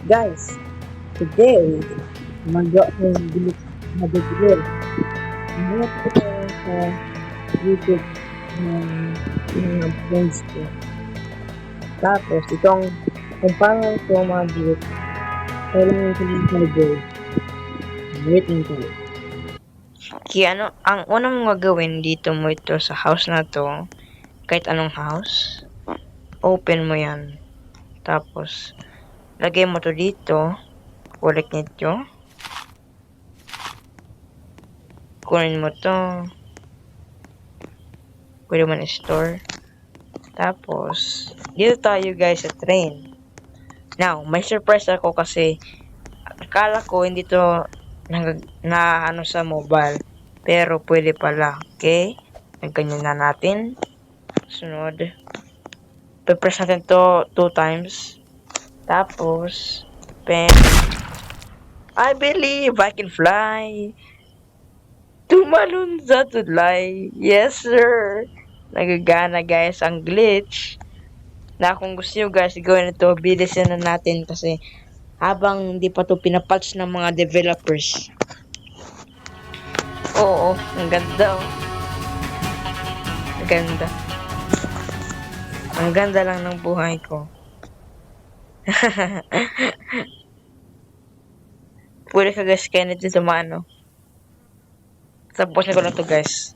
Guys, today, mag-bilik mag-grill. Mga ko sa YouTube ng mga friends ko. Tapos, kung paano ito mag-grill, kailangan ko ng charger. Waiting ko. Kaya ang unang mong gagawin dito mo ito sa house na to, kahit anong house, open mo yan. Tapos, lagay mo to dito, ulit nito, kunin mo to, pwede mo na-store. Tapos, dito tayo guys sa train. Now, may surprise ako kasi akala ko hindi to na ano sa mobile. Pero pwede pala. Okay? Nagganyan na natin. Sunod. Press natin to 2 times. Tapos, pen. I believe I can fly. Tumalon sa tulay. Yes, sir. Nagagana guys ang glitch. Na kung gusto nyo guys gawin ito, bilisan na natin kasi habang hindi pa to pinapatch ng mga developers. Oo, ang ganda oh. Ang ganda. Ang ganda lang ng buhay ko. Pwede ka guys kaya nito sa mano. Tapos na ko lang to guys.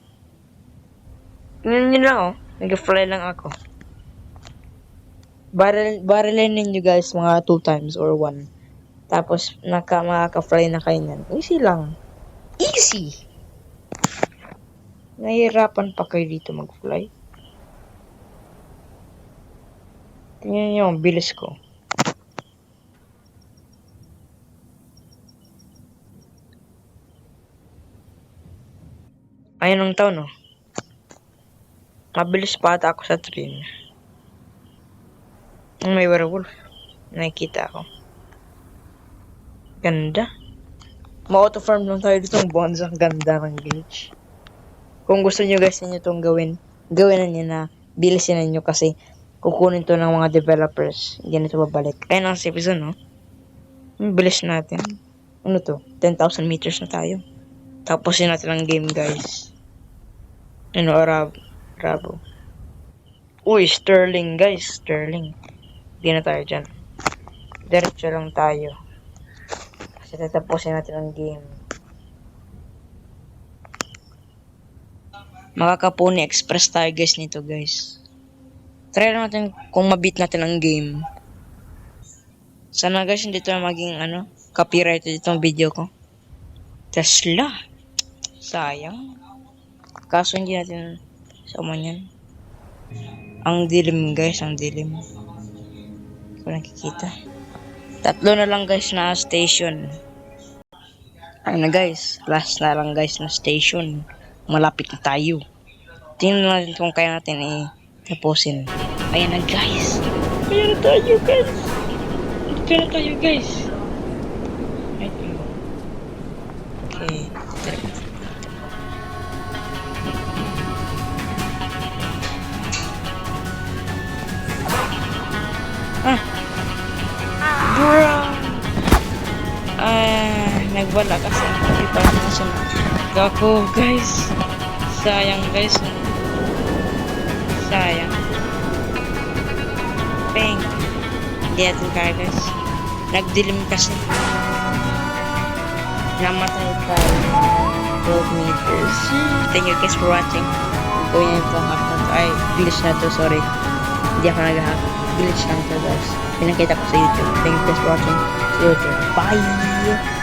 Tingnan nyo lang oh. Nag-fly lang ako. Barilin ninyo guys mga 2 times or 1. Tapos makaka-fly na kayo nyan. Easy lang. Easy! Nahihirapan pa kayo dito mag-fly. Tingnan nyo ang bilis ko. Ayun ang taon no. Mabilis pa ata ako sa train. May werewolf. Nakikita ako. Ganda. Ma-auto-farm lang tayo dito ng bonds. Ang ganda ng glitch. Kung gusto nyo guys ninyo itong gawin na nyo na bilisin ninyo kasi kukunin to ng mga developers. Hindi na ito babalik. Ayun ang safe zone no. Bilis natin. Ano to? 10,000 meters na tayo. Tapusin natin ang game guys. Ano, Rabo. Uy, Sterling guys. Sterling. Hindi na tayo dyan. Diretso lang tayo. Kasi tatapusin natin ang game. Makakapuni express tayo guys nito guys. Try lang natin kung mabit natin ang game. Sana guys hindi ito maging copyright dito ang video ko. Tesla. Sayang. Kaso hindi natin sama niyan. Ang dilim guys, ang dilim. Hindi ko nakikita. 3 na lang guys na station. Ayun na guys, last na lang guys na station. Malapit na tayo. Tingnan natin kung kaya natin tapusin. Ayan na guys. Ayan na tayo guys. Dito na tayo guys. Okay. Bro! Nagwala kasi. Hindi pa naman siya Gako guys. Sayang guys. Sayang. Peng. Hindi natin kaya guys. Nagdilim kasi. Namatay tayo. 12 meters. Thank you guys for watching. Gawin nyo itong hack na to. Ay, glitch na to. Sorry. Hindi ako nag-hack. Glitch lang to guys. Pinakita ko sa YouTube. Thank you guys for watching. See you later. Bye!